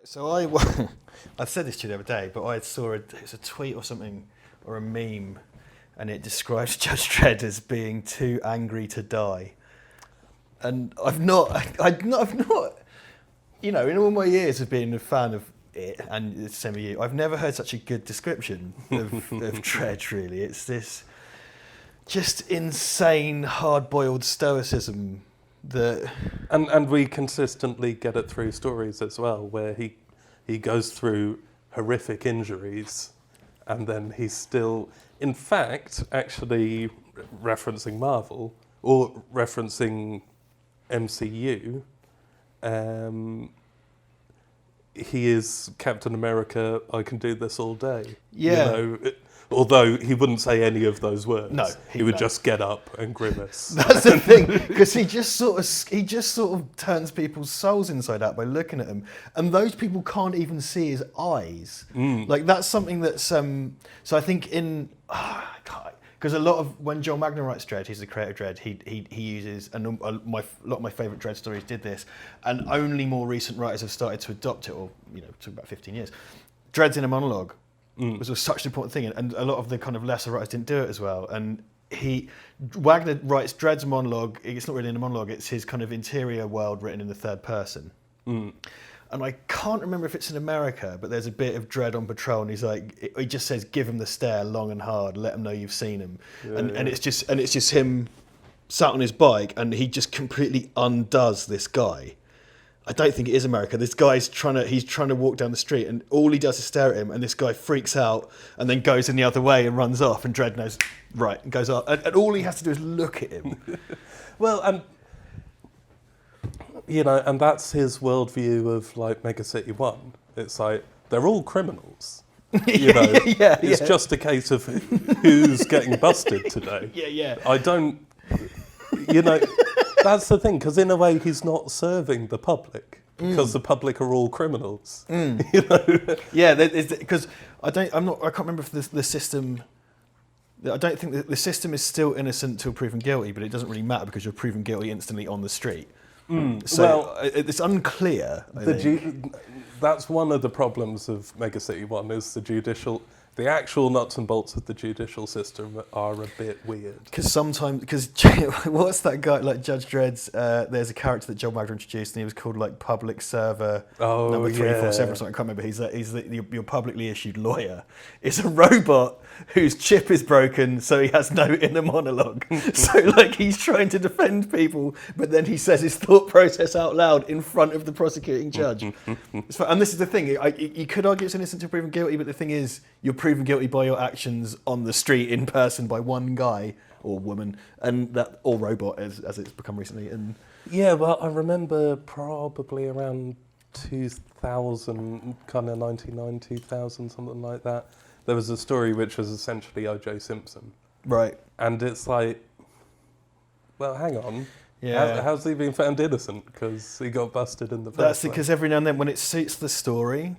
So I said this to you the other day, but I saw it was a tweet or something, or a meme, and it describes Judge Dredd as being too angry to die. And I've not, you know, in all my years of being a fan of it, and the same with you, I've never heard such a good description of Dredd, really. It's this just insane, hard-boiled stoicism that... And we consistently get it through stories as well, where he goes through horrific injuries, and then he's still, in fact, actually referencing Marvel, or referencing MCU, he is Captain America, I can do this all day. Yeah. You know, although he wouldn't say any of those words. No, he would just get up and grimace. That's the thing, because he just sort of turns people's souls inside out by looking at them, and those people can't even see his eyes. Like that's something that's so I think because a lot of when Joel Magner writes Dredd, he's the creator of Dredd. He uses and a lot of my favourite Dredd stories did this, and only more recent writers have started to adopt it, or you know, it took about 15 years. Dredd's in a monologue. Was such an important thing, and a lot of the kind of lesser writers didn't do it as well. And Wagner writes Dredd's monologue. It's not really in a monologue; it's his kind of interior world written in the third person. And I can't remember if it's in America, but there's a bit of Dredd on patrol, and he's like, he just says, "Give him the stare, long and hard. Let him know you've seen him." And it's just him sat on his bike, and he just completely undoes this guy. I don't think it is America. This guy's trying to walk down the street, and all he does is stare at him, and this guy freaks out and then goes in the other way and runs off, and Dredd knows, right, and goes up. And all he has to do is look at him. Well, and you know, and that's his worldview of like Mega City 1. It's like, they're all criminals. You know, it's just a case of who's getting busted today. I don't, you know... That's the thing, because in a way he's not serving the public, because the public are all criminals. You know? Yeah, because I can't remember if the system. I don't think the system is still innocent till proven guilty, but it doesn't really matter because you're proven guilty instantly on the street. So well, it's unclear. That's one of the problems of Mega City 1 is the actual nuts and bolts of the judicial system are a bit weird. Because what's that guy, like Judge Dredd's, there's a character that Joel Magner introduced, and he was called like Public Server number 347 or something, I can't remember. He's your publicly issued lawyer. It's a robot whose chip is broken, so he has no inner monologue. So like he's trying to defend people, but then he says his thought process out loud in front of the prosecuting judge. And this is the thing, you could argue it's innocent till proven guilty, but the thing is, you're proven guilty by your actions on the street in person by one guy or woman, and that or robot as it's become recently. And yeah, well, I remember probably around 2000, kind of 99, 2000, something like that. There was a story which was essentially O.J. Simpson. Right. And it's like, well, hang on. Yeah. How's he been found innocent? Because he got busted in the first place. That's because every now and then, when it suits the story,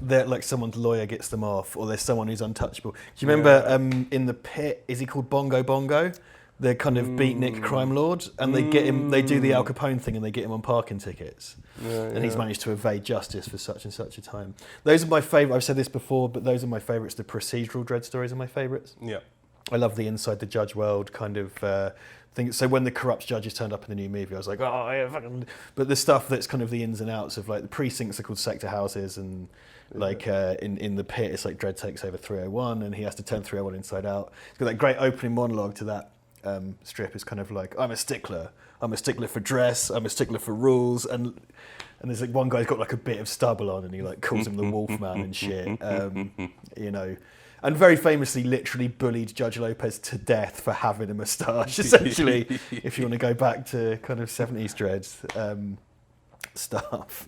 that like someone's lawyer gets them off, or there's someone who's untouchable. Do you remember in The Pit? Is he called Bongo Bongo? The kind of beatnik crime lord, and they get him. They do the Al Capone thing, and they get him on parking tickets, and he's managed to evade justice for such and such a time. Those are my favourite. I've said this before, but those are my favourites. The procedural Dredd stories are my favourites. Yeah, I love the inside the judge world kind of thing. So when the corrupt judges turned up in the new movie, I was like, oh yeah, fucking. But the stuff that's kind of the ins and outs of like the precincts are called sector houses, and like in The Pit, it's like Dredd takes over 301, and he has to turn 301 inside out. It's got that great opening monologue to that. Strip is kind of like, I'm a stickler for dress, I'm a stickler for rules, and there's like one guy's got like a bit of stubble on, and he like calls him the Wolfman and shit, you know, and very famously literally bullied Judge Lopez to death for having a moustache, essentially, if you want to go back to kind of 70s Dredd stuff.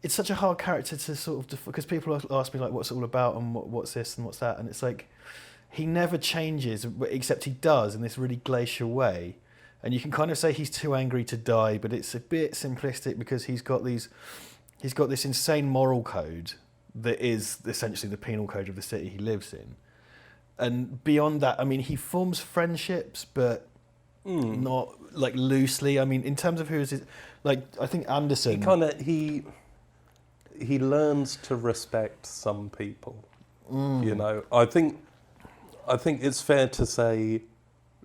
It's such a hard character to sort of, because people ask me like, what's it all about, and what's this and what's that, and it's like, he never changes, except he does in this really glacial way, and you can kind of say he's too angry to die, but it's a bit simplistic because he's got this insane moral code that is essentially the penal code of the city he lives in, and beyond that, I mean, he forms friendships, but not like loosely. I mean, in terms of who is it, like I think Anderson. He learns to respect some people. You know, I think it's fair to say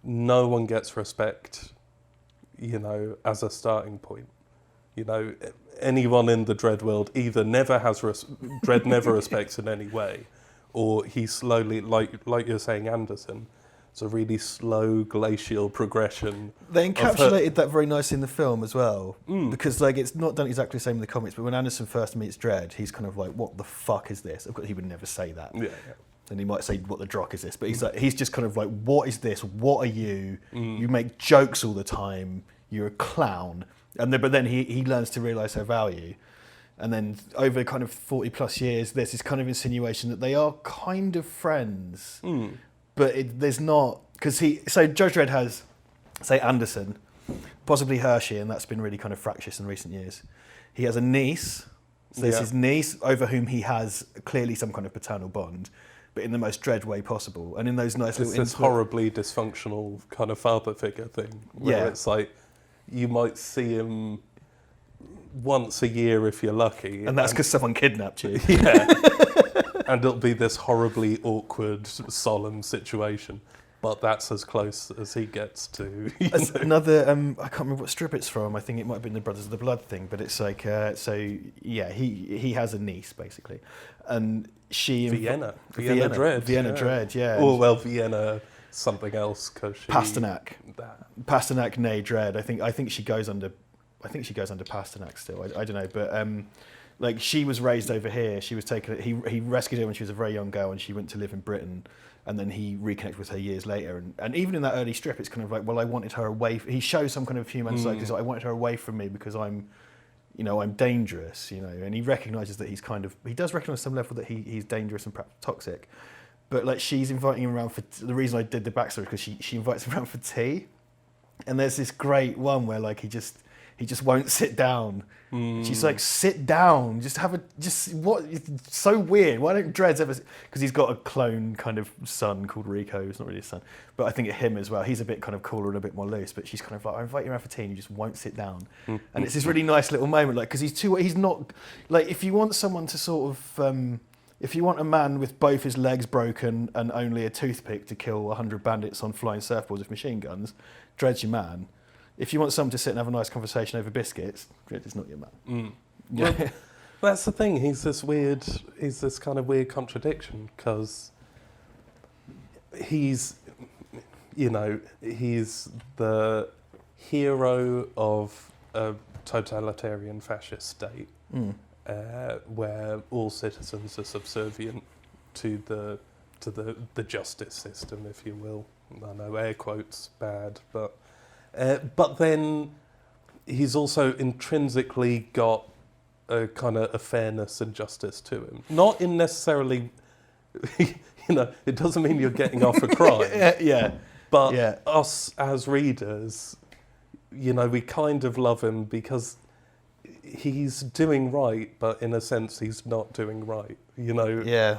no one gets respect, you know, as a starting point. You know, anyone in the Dredd world either never has Dredd never respects in any way, or he slowly, like you're saying, Anderson. It's a really slow glacial progression. They encapsulated that very nicely in the film as well, because like it's not done exactly the same in the comics. But when Anderson first meets Dredd, he's kind of like, "What the fuck is this?" Of course, he would never say that. Yeah. And he might say, "What the drock is this?" But he's just kind of like, "What is this? What are you? You make jokes all the time. You're a clown." But then he learns to realise her value. And then over kind of 40 plus years, there's this kind of insinuation that they are kind of friends. But there's not, because Judge Dredd has, say, Anderson, possibly Hershey, and that's been really kind of fractious in recent years. He has a niece, so there's his niece over whom he has clearly some kind of paternal bond, but in the most Dredd way possible. And in those nice little... It's this horribly dysfunctional kind of father figure thing, where it's like, you might see him once a year if you're lucky. And that's because someone kidnapped you. Yeah. And it'll be this horribly awkward, solemn situation. But that's as close as he gets to. Another, I can't remember what strip it's from. I think it might have been the Brothers of the Blood thing. But it's like, he has a niece, basically. And she... Vienna Dredd. Vienna Dredd, yeah. Oh, well, Vienna something else, because she... Pasternak, née Dredd. I think she goes under Pasternak still. I don't know, but... like she was raised over here. She was taken. He rescued her when she was a very young girl, and she went to live in Britain. And then he reconnected with her years later. And even in that early strip, it's kind of like, well, I wanted her away. He shows some kind of human side. I wanted her away from me because I'm dangerous. You know, and he recognises that he does recognise some level that he's dangerous and perhaps toxic. But like she's inviting him around for the reason I did the backstory because she invites him around for tea. And there's this great one where like he just won't sit down. She's like, sit down. What? It's so weird. Why don't Dredds ever? Because he's got a clone kind of son called Rico. It's not really his son, but I think him as well. He's a bit kind of cooler and a bit more loose. But she's kind of like, I invite you around for tea, and you just won't sit down. And it's this really nice little moment, like because he's not like if you want someone to sort of. If you want a man with both his legs broken and only a toothpick to kill 100 bandits on flying surfboards with machine guns, Dredd's your man. If you want someone to sit and have a nice conversation over biscuits, Dredd is not your man. Yeah. Well, that's the thing. He's this kind of weird contradiction because he's the hero of a totalitarian fascist state where all citizens are subservient to the justice system, if you will. I know air quotes bad, but then he's also intrinsically got a kind of a fairness and justice to him. Not in necessarily, it doesn't mean you're getting off a crime. But us as readers, we kind of love him because he's doing right, but in a sense he's not doing right.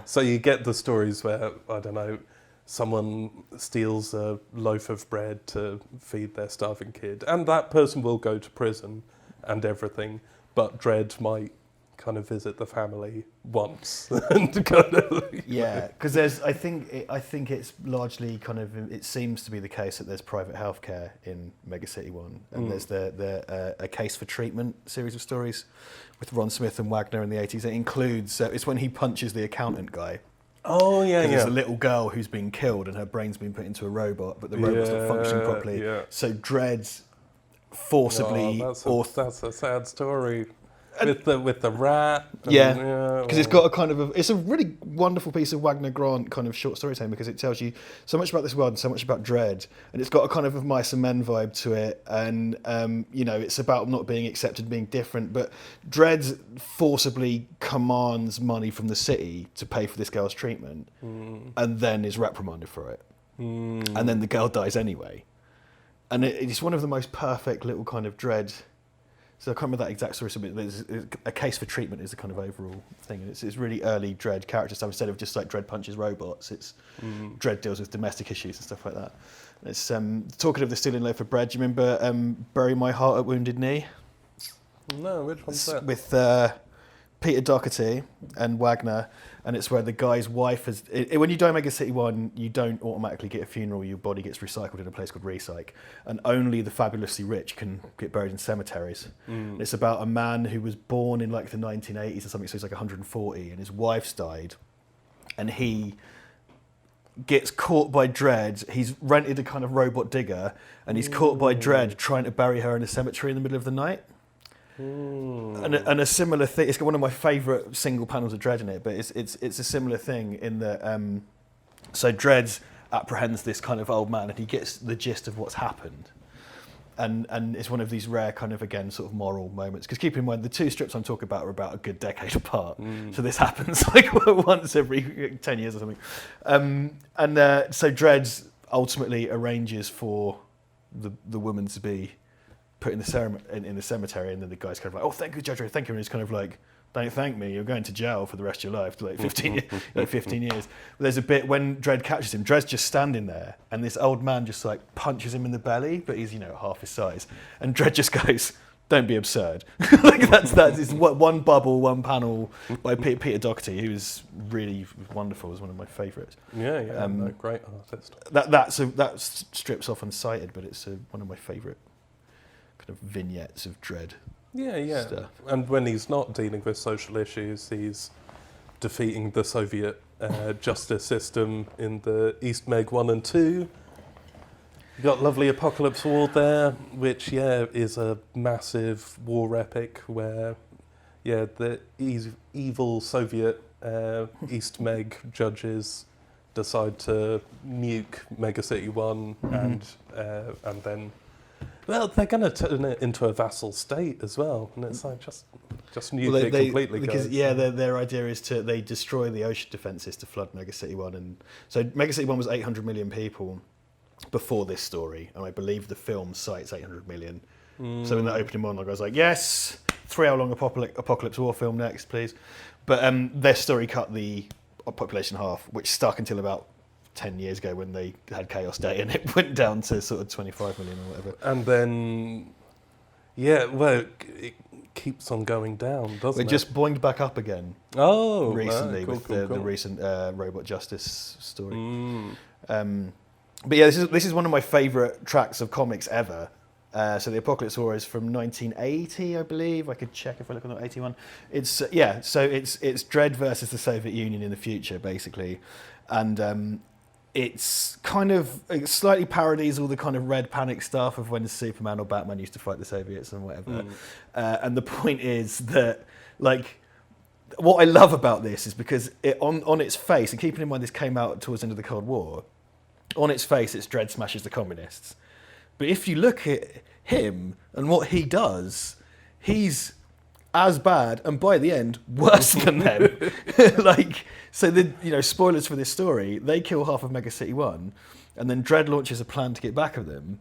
So you get the stories where, I don't know, someone steals a loaf of bread to feed their starving kid, and that person will go to prison and everything, but Dredd might kind of visit the family once and kind of because I think it's largely kind of, it seems to be the case that there's private healthcare in Mega City 1, and there's a Case for Treatment series of stories with Ron Smith and Wagner in the 80s. It includes it's when he punches the accountant guy. Oh, yeah. There's a little girl who's been killed and her brain's been put into a robot, but the robot's not functioning properly. Yeah. So Dredd's forcibly... that's a sad story. With the rat. Because it's got a kind of it's a really wonderful piece of Wagner Grant kind of short storytelling, because it tells you so much about this world and so much about Dredd, and it's got a kind of mice and men vibe to it, and it's about not being accepted, being different, but Dredd forcibly commands money from the city to pay for this girl's treatment, and then is reprimanded for it, and then the girl dies anyway, and it's one of the most perfect little kind of Dredd So I can't remember that exact story, but there's a case for treatment is the kind of overall thing. And it's really early Dredd character stuff. Instead of just like Dredd punches robots, it's Dredd deals with domestic issues and stuff like that. It's talking of the stealing loaf of bread. Do you remember Bury My Heart at Wounded Knee? No, which one's that? With Peter Doherty and Wagner, and it's where the guy's wife has... when you die in Mega City 1, you don't automatically get a funeral, your body gets recycled in a place called Recyc, and only the fabulously rich can get buried in cemeteries. It's about a man who was born in like the 1980s or something, so he's like 140, and his wife's died, and he gets caught by Dredd. He's rented a kind of robot digger, and he's caught by Dredd trying to bury her in a cemetery in the middle of the night. And a similar thing. It's got one of my favourite single panels of Dredd in it, but it's a similar thing in that. So Dredd apprehends this kind of old man, and he gets the gist of what's happened, and it's one of these rare kind of again sort of moral moments. Because keep in mind the two strips I'm talking about are about a good decade apart, so this happens like once every 10 years or something. So Dredd ultimately arranges for the woman to be put in the cemetery, and then the guy's kind of like, oh, thank you, Judge Dredd, thank you, and he's kind of like, don't thank me, you're going to jail for the rest of your life, like 15 years. But there's a bit when Dredd catches him, Dredd's just standing there, and this old man just like punches him in the belly, but he's half his size, and Dredd just goes, don't be absurd. Like that's it's one bubble, one panel by Peter Doherty, who is really wonderful, is one of my favourites. Yeah, great artist. That strip's often cited, but it's one of my favourite kind of vignettes of Dredd. Stuff. And when he's not dealing with social issues, he's defeating the Soviet justice system in the East Meg 1 and 2. You've got lovely Apocalypse War there, which is a massive war epic where the evil Soviet East Meg judges decide to nuke Mega City 1 and then well, they're going to turn it into a vassal state as well, and it's like just nuke it completely. Because their idea is they destroy the ocean defences to flood Mega City 1, and so Mega City 1 was 800 million people before this story, and I believe the film cites 800 million. So in that opening monologue, I was like, yes, 3-hour-long Apocalypse War film next, please. But their story cut the population half, which stuck until about 10 years ago when they had Chaos Day, and it went down to sort of 25 million or whatever. And then, it keeps on going down, doesn't it? It just boinged back up again. Oh, recently with the recent Robot Justice story. But yeah, this is one of my favourite tracks of comics ever. So the Apocalypse War is from 1980, I believe. I could check if I look on the 81. It's so it's Dredd versus the Soviet Union in the future, basically, and it's kind of it slightly parodies all the kind of Red Panic stuff of when Superman or Batman used to fight the Soviets and whatever. And the point is that, like, what I love about this is because on its face, and keeping in mind this came out towards the end of the Cold War, on its face it's Dredd smashes the communists. But if you look at him and what he does, he's as bad, and by the end, worse than them. Spoilers for this story, they kill half of Mega City 1, and then Dredd launches a plan to get back at them,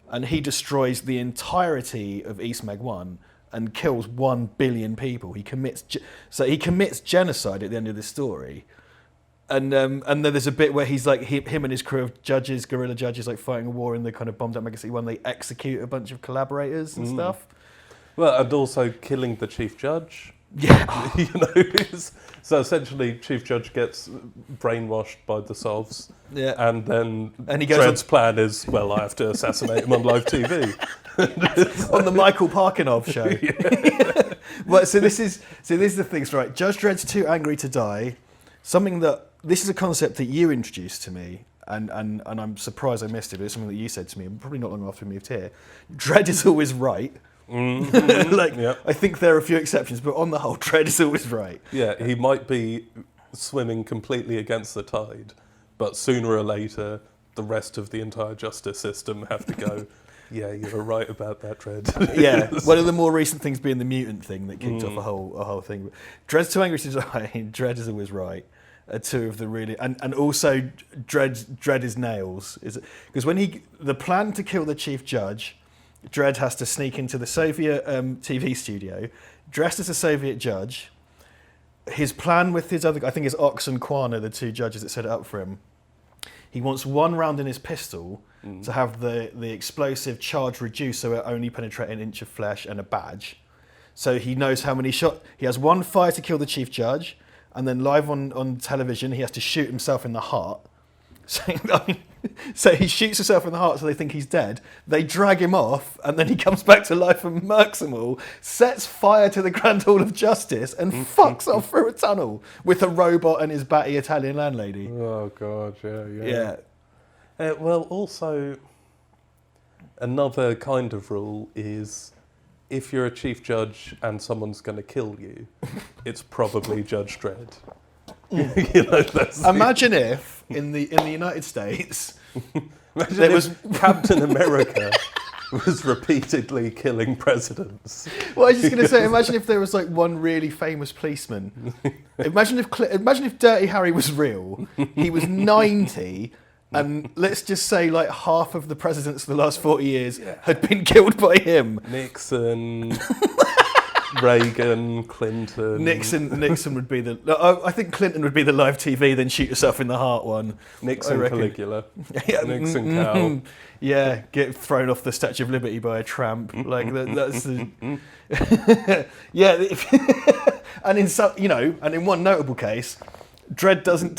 and he destroys the entirety of East Meg 1 and kills 1 billion people. He commits genocide at the end of this story. And then there's a bit where he's like, him and his crew of judges, guerrilla judges, like fighting a war in the kind of bombed out Mega City 1. They execute a bunch of collaborators and stuff. Well, and also killing the chief judge. Yeah. So essentially, Chief Judge gets brainwashed by the Sovs. Yeah. And then Dredd's plan is, well, I have to assassinate him on live TV. On the Michael Parkinov show. Well, so this is the thing, right? Judge Dredd's too angry to die. This is a concept that you introduced to me, and I'm surprised I missed it, but it's something that you said to me, probably not long after we moved here. Dredd is always right. I think there are a few exceptions, but on the whole, Dredd is always right. Yeah, he might be swimming completely against the tide, but sooner or later, the rest of the entire justice system have to go, yeah, you were right about that, Dredd. Yeah, one of the more recent things being the mutant thing that kicked off a whole thing. Dredd's too angry to die, Dredd is always right. Two of the really, and also Dredd is nails, because when the plan to kill the chief judge Dredd has to sneak into the Soviet TV studio, dressed as a Soviet judge. His plan with his other, I think it's Ox and Kwan are the two judges that set it up for him. He wants one round in his pistol to have the explosive charge reduced so it only penetrate an inch of flesh and a badge. So he knows how many shots. He has one fire to kill the chief judge, and then live on television he has to shoot himself in the heart. So he shoots himself in the heart so they think he's dead. They drag him off, and then he comes back to life and murks them all, sets fire to the Grand Hall of Justice, and fucks off through a tunnel with a robot and his batty Italian landlady. Oh, God, yeah. Well, also, another kind of rule is if you're a chief judge and someone's going to kill you, it's probably Judge Dredd. Imagine if in the United States there was Captain America was repeatedly killing presidents. Well, I was just going to say, imagine if there was like one really famous policeman. Imagine if Dirty Harry was real. He was 90, and let's just say like half of the presidents of the last 40 years had been killed by him. Nixon. Reagan, Clinton. Nixon would be the. I think Clinton would be the live TV, then shoot yourself in the heart one. Nixon Caligula. Nixon cow. Yeah, get thrown off the Statue of Liberty by a tramp. Like that's the. And in some, and in one notable case, Dredd doesn't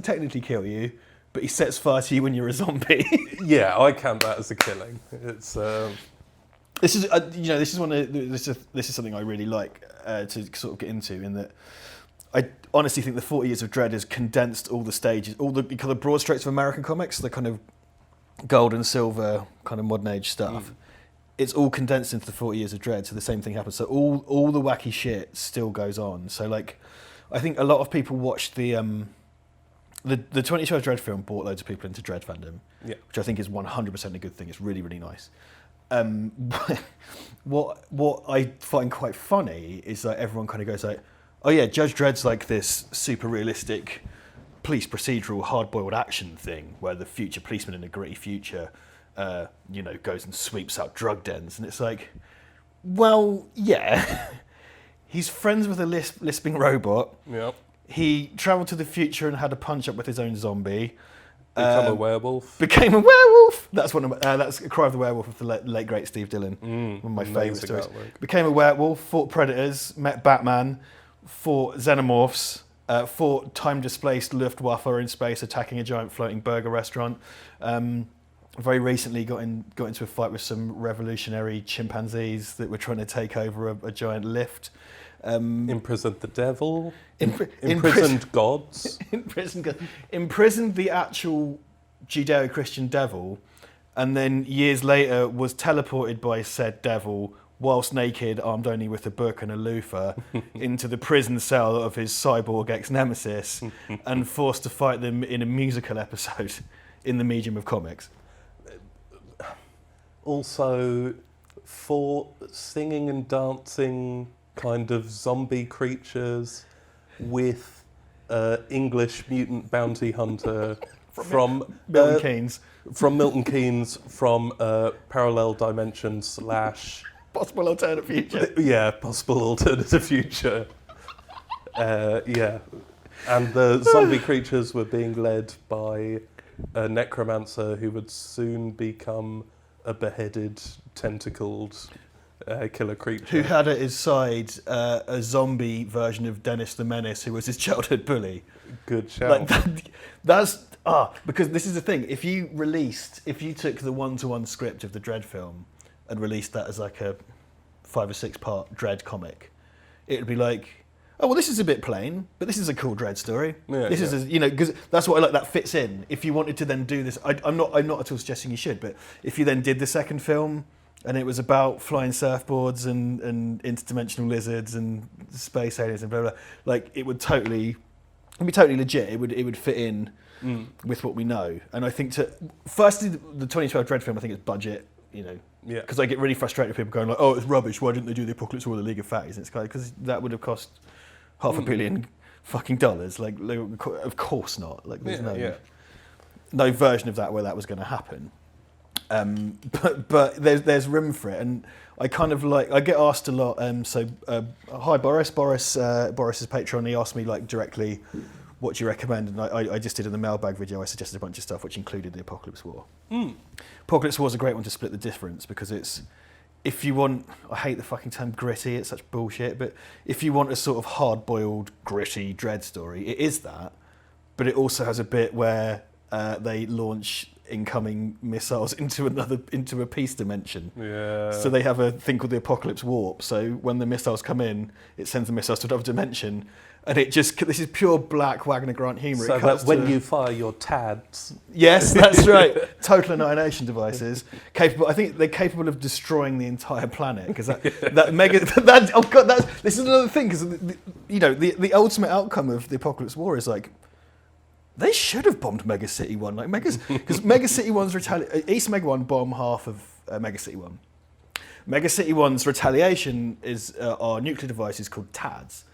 technically kill you, but he sets fire to you when you're a zombie. Yeah, I count that as a killing. It's. This is something I really like to sort of get into, in that I honestly think the 40 Years of Dredd has condensed all the stages, all the kind of broad strokes of American comics, the kind of gold and silver kind of modern age stuff. It's all condensed into the 40 Years of Dredd, so the same thing happens. So all the wacky shit still goes on. So like, I think a lot of people watched the 2012 Dredd film, brought loads of people into Dredd fandom, which I think is 100% a good thing. It's really, really nice. What I find quite funny is that everyone kind of goes like, oh yeah, Judge Dredd's like this super realistic police procedural hard-boiled action thing where the future policeman in a gritty future goes and sweeps out drug dens, and it's like, well, yeah. He's friends with a lisping robot. Yep. He travelled to the future and had a punch up with his own zombie. Became a werewolf. That's that's Cry of the Werewolf with the late great Steve Dillon. One of my favourite stories. Artwork. Became a werewolf, fought predators, met Batman, fought xenomorphs, fought time-displaced Luftwaffe in space attacking a giant floating burger restaurant. Very recently got into a fight with some revolutionary chimpanzees that were trying to take over a giant lift. Imprisoned the devil. Imprisoned gods. Imprisoned the actual Judeo-Christian devil, and then years later was teleported by said devil, whilst naked, armed only with a book and a loofah, into the prison cell of his cyborg ex-nemesis, and forced to fight them in a musical episode in the medium of comics. Also, for singing and dancing kind of zombie creatures with English mutant bounty hunter from Milton Keynes. From Milton Keynes, from Parallel Dimension / Possible alternate future. Yeah, possible alternative future. And the zombie creatures were being led by a necromancer who would soon become a beheaded, tentacled killer creature. Who had at his side a zombie version of Dennis the Menace, who was his childhood bully. Good shout. Because this is the thing. If you took the one-to-one script of the Dredd film and released that as like a 5 or 6 part Dredd comic, it would be like, oh well, this is a bit plain, but this is a cool Dredd story. Is because that's what I like. That fits in. If you wanted to then do this, I'm not at all suggesting you should, but if you then did the second film and it was about flying surfboards and interdimensional lizards and space aliens and blah blah, like it'd be totally legit. It would fit in with what we know. And I think firstly the 2012 Dredd film, I think it's budget. Because I get really frustrated with people going like, oh, it's rubbish. Why didn't they do the Apocalypse or the League of Fatties? And it's kind of because that would have cost $500 million fucking dollars. Like, of course not. Like, there's no version of that where that was going to happen. But there's room for it, and I kind of like, I get asked a lot. Hi Boris. Boris's Patreon. He asked me like directly, what do you recommend? And I just did in the mailbag video. I suggested a bunch of stuff which included the Apocalypse War. Apocalypse War is a great one to split the difference, because it's, if you want, I hate the fucking term gritty. It's such bullshit. But if you want a sort of hard-boiled, gritty Dredd story, it is that. But it also has a bit where they launch incoming missiles into a peace dimension. Yeah. So they have a thing called the Apocalypse Warp. So when the missiles come in, it sends the missiles to another dimension, and it just, this is pure black Wagner Grant humour. So that when you fire your TADs. Yes, that's right. Total annihilation devices, capable. I think they're capable of destroying the entire planet, because that mega. Oh god, this is another thing, because the ultimate outcome of the Apocalypse War is like, they should have bombed Mega City 1. Like because Mega City 1's East Mega 1 bomb half of Mega City 1. Mega City 1's retaliation are nuclear devices called TADs,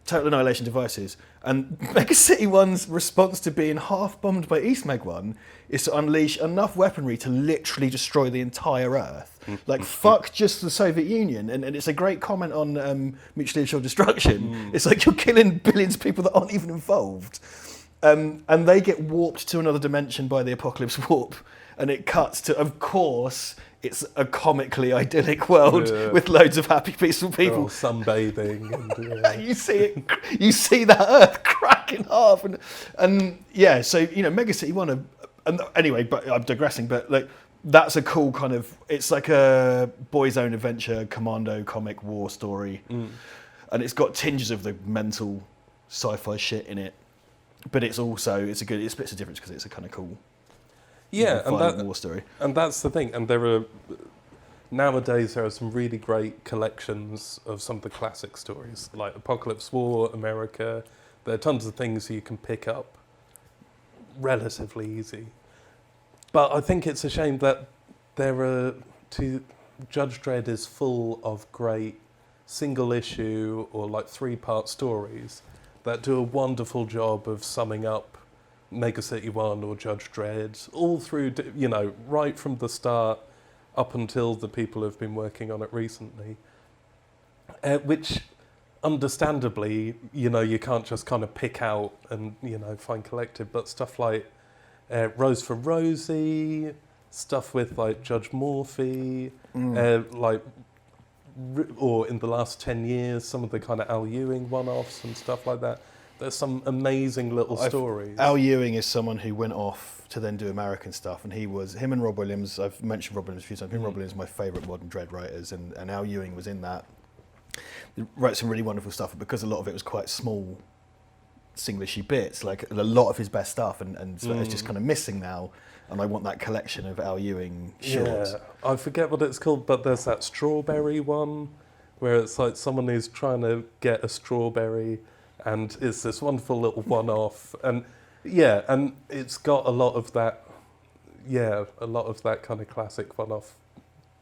Total Annihilation Devices. And Mega City 1's response to being half bombed by East Meg 1 is to unleash enough weaponry to literally destroy the entire Earth. Like, fuck just the Soviet Union. And it's a great comment on mutually assured destruction. It's like, you're killing billions of people that aren't even involved. And they get warped to another dimension by the Apocalypse Warp, and it cuts to, of course, it's a comically idyllic world with loads of happy, peaceful people sunbathing. And, you see that Earth crack in half, and yeah. So Mega City 1. And anyway, but I'm digressing. But like, that's a cool kind of. It's like a boys' own adventure commando comic war story, and it's got tinges of the mental sci-fi shit in it. But it's also, it splits the difference, because it's a kind of cool violent war story. And that's the thing. And nowadays there are some really great collections of some of the classic stories, like Apocalypse War, America. There are tons of things you can pick up relatively easy. But I think it's a shame that Judge Dredd is full of great single issue or like 3-part stories that do a wonderful job of summing up Mega City 1 or Judge Dredd, all through, right from the start up until the people who've been working on it recently. Which, understandably, you can't just kind of pick out and, find collected, but stuff like Rose for Rosie, stuff with like Judge Morphy, or in the last 10 years, some of the kind of Al Ewing one-offs and stuff like that. There's some amazing little stories. Al Ewing is someone who went off to then do American stuff, and him and Rob Williams, I've mentioned Rob Williams a few times, Rob Williams is my favourite modern Dredd writers, and Al Ewing was in that. He wrote some really wonderful stuff, because a lot of it was quite small, single-issue bits, like a lot of his best stuff, and so it's just kind of missing now. And I want that collection of Al Ewing shorts. Yeah, I forget what it's called, but there's that strawberry one, where it's like someone who's trying to get a strawberry, and it's this wonderful little one-off, and it's got a lot of that kind of classic one-off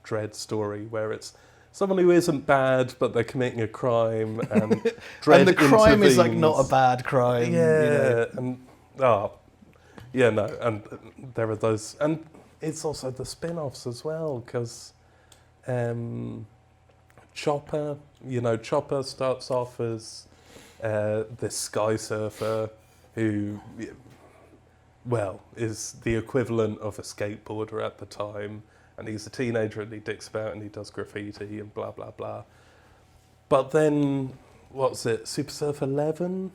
Dredd story, where it's someone who isn't bad, but they're committing a crime, and Dredd and the crime intervenes. is like not a bad crime. And there are those, and it's also the spin-offs as well, because Chopper starts off as this sky surfer who, is the equivalent of a skateboarder at the time, and he's a teenager and he dicks about and he does graffiti and blah, blah, blah. But then, Super Surfer 11?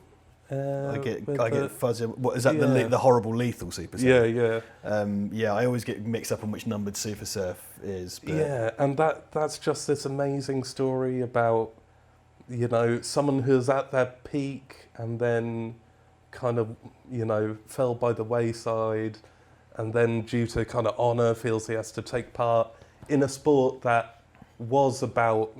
I get fuzzy. What is that? The horrible lethal Super Surf? Yeah. I always get mixed up on which numbered Super Surf is. But yeah, and that's just this amazing story about someone who's at their peak and then kind of fell by the wayside, and then due to kind of honour feels he has to take part in a sport that was about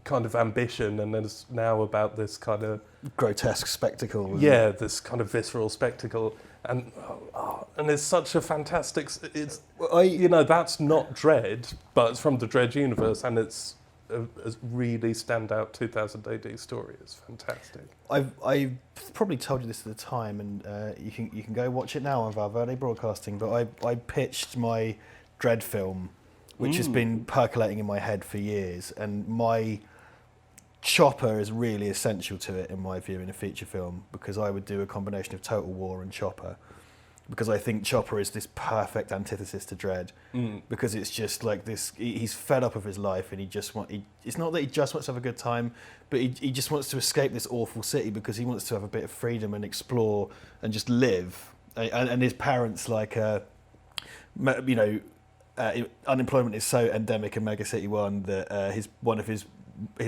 kind of ambition, and then it's now about this kind of grotesque spectacle. This kind of visceral spectacle, and it's such a fantastic. It's that's not Dredd, but it's from the Dredd universe, and it's a really standout 2000 AD story. It's fantastic. I probably told you this at the time, and you can go watch it now on Val Verde Broadcasting. But I pitched my Dredd film, which has been percolating in my head for years, and my Chopper is really essential to it, in my view, in a feature film, because I would do a combination of Total War and Chopper, because I think Chopper is this perfect antithesis to Dredd, because it's just like this, he's fed up of his life, and it's not that he just wants to have a good time, but he just wants to escape this awful city, because he wants to have a bit of freedom and explore and just live. And his parents, like, unemployment is so endemic in Mega City 1 that one of his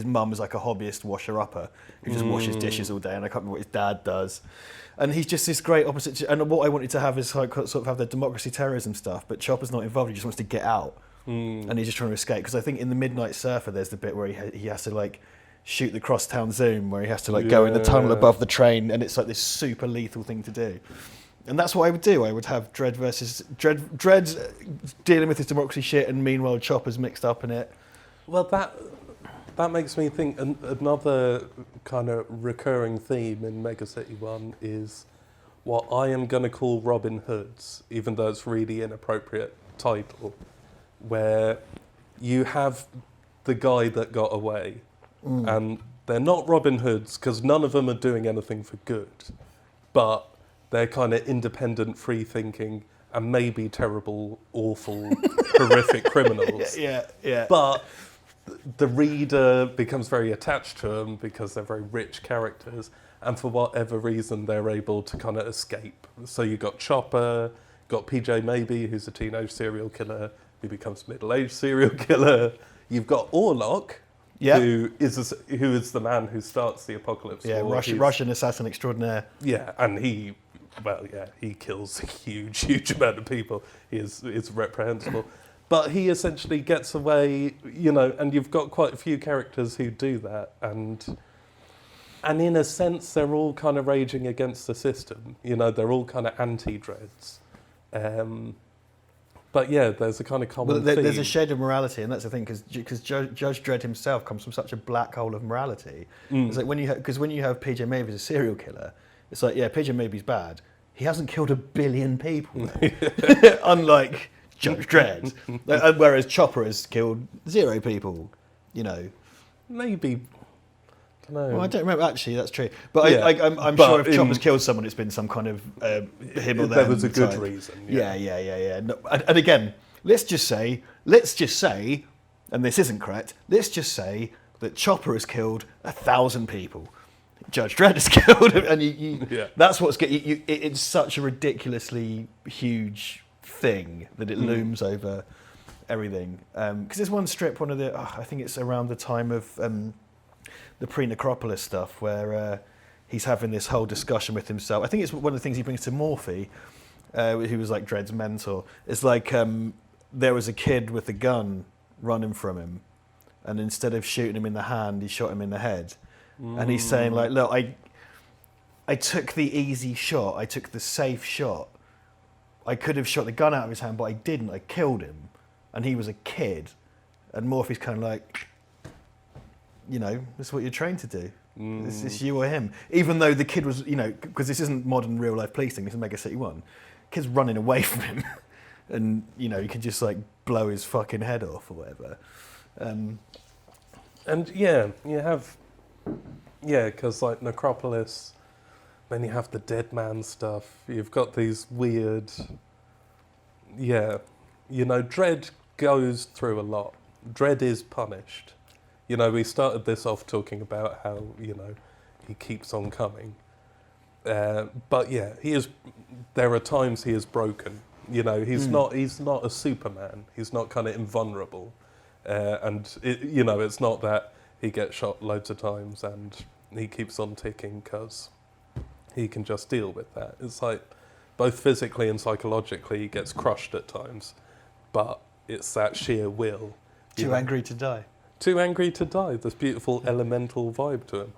mum is like a hobbyist washer-upper who just washes dishes all day, and I can't remember what his dad does. And he's just this great opposite. And what I wanted to have is like sort of have the democracy terrorism stuff, but Chopper's not involved. He just wants to get out, and he's just trying to escape. Because I think in the Midnight Surfer, there's the bit where he has to like shoot the crosstown zoom, where he has to like go in the tunnel above the train, and it's like this super lethal thing to do. And that's what I would do. I would have Dredd dealing with his democracy shit, and meanwhile Chopper's mixed up in it. Well, that makes me think another kind of recurring theme in Mega City 1 is what I am going to call Robin Hoods, even though it's really inappropriate title, where you have the guy that got away, and they're not Robin Hoods because none of them are doing anything for good, but they're kind of independent, free-thinking, and maybe terrible, awful, horrific criminals. Yeah. But the reader becomes very attached to them because they're very rich characters, and for whatever reason they're able to kind of escape. So you've got Chopper, got PJ Maybe, who's a teenage serial killer who becomes a middle-aged serial killer. You've got Orlok, who is the man who starts the apocalypse war. Russian assassin extraordinaire. Yeah, and he kills a huge amount of people. It's reprehensible. But he essentially gets away, and you've got quite a few characters who do that, and in a sense they're all kind of raging against the system. They're all kind of anti-Dredds. But yeah, there's a kind of common theme. There's a shade of morality, and that's the thing, because Judge Dredd himself comes from such a black hole of morality. It's like when you have PJ Maybe as a serial killer, it's like, yeah, PJ Maybe's bad. He hasn't killed 1 billion people, unlike Judge Dredd, whereas Chopper has killed 0 people, Maybe. I don't know. Well, I don't remember, actually, that's true. But yeah. I'm sure if Chopper's killed someone, it's been some kind of him or them. There was a good reason. Yeah. No, and again, let's just say, and this isn't correct, let's just say that Chopper has killed 1,000 people. Judge Dredd has killed him, and that's what's it's such a ridiculously huge thing that it looms over everything. Because there's one strip, I think it's around the time of the pre-Necropolis stuff, where he's having this whole discussion with himself. I think it's one of the things he brings to Morphe, who was like Dredd's mentor. It's like there was a kid with a gun running from him, and instead of shooting him in the hand, he shot him in the head. And he's saying, like, look, I took the easy shot, I took the safe shot. I could have shot the gun out of his hand, but I didn't. I killed him. And he was a kid. And Morphe's kind of like, this is what you're trained to do. It's you or him. Even though the kid was, because this isn't modern real-life policing, this is Mega City 1. Kid's running away from him. And, he could just, like, blow his fucking head off or whatever. And, yeah, you have... Yeah, because like Necropolis, then you have the dead man stuff. You've got these weird... Yeah. Dredd goes through a lot. Dredd is punished. We started this off talking about how, he keeps on coming. But yeah, there are times he is broken. He's not a Superman. He's not kind of invulnerable. And, it's not that he gets shot loads of times and he keeps on ticking because he can just deal with that. It's like both physically and psychologically he gets crushed at times, but it's that sheer will. Too angry to die. Too angry to die, this beautiful elemental vibe to him.